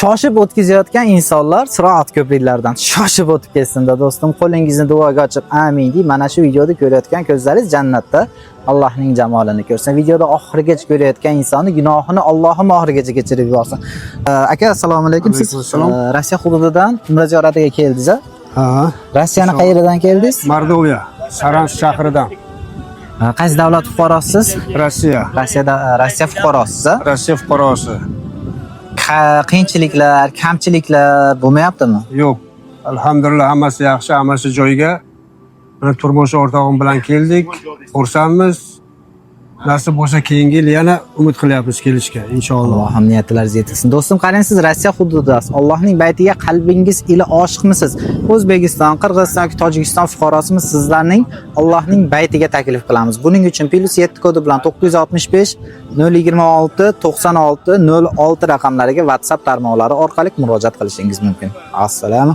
shoshib o'tkazayotgan insonlar siroat ko'priklardan shoshib o'tib ketsin-da do'stim. Qo'lingizni duoga ochib amin deb mana shu videoda ko'rayotgan ko'zlaringiz jannatda Allohning jamolini ko'rsin. Videoda oxirigacha ko'rayotgan insonni gunohini Allohim oxirigacha kechirib yuborsin. Aka, assalomu alaykum. Siz Rossiya hududidan umra ziyoratiga keldingiz a? Ha. Rossiyani qayerdan keldingiz? Mordovya, Saransk shahridan. Qaysi davlat fuqarosisiz? Rossiya. Rossiya fuqarosiz a? Rossiya fuqarosi. Qiyinchiliklar, kamchiliklar bo'lmayaptimi? Yo'q. Alhamdulillah, hammasi yaxshi, hammasi joyiga. Mana turmush o'rtog'im bilan keldik. Xursandmiz. Nasib bo'lsa keyingi yil yana umid qilyapmiz kelishga, inshaalloh. Allohim niyatlaringizni yetkazsin. Do'stim, qarang, siz Rossiya hududidasiz. Allohning baytiga qalbingiz ila oshiqmisiz? O'zbekiston, Qirg'iziston yoki Tojikiston fuqarosimiz sizlarning Allohning baytiga taklif qilamiz. Buning uchun +7 kodi bilan 965 026 96 06 raqamlariga WhatsApp tarmoqlari orqali murojaat qilishingiz mumkin. Assalomu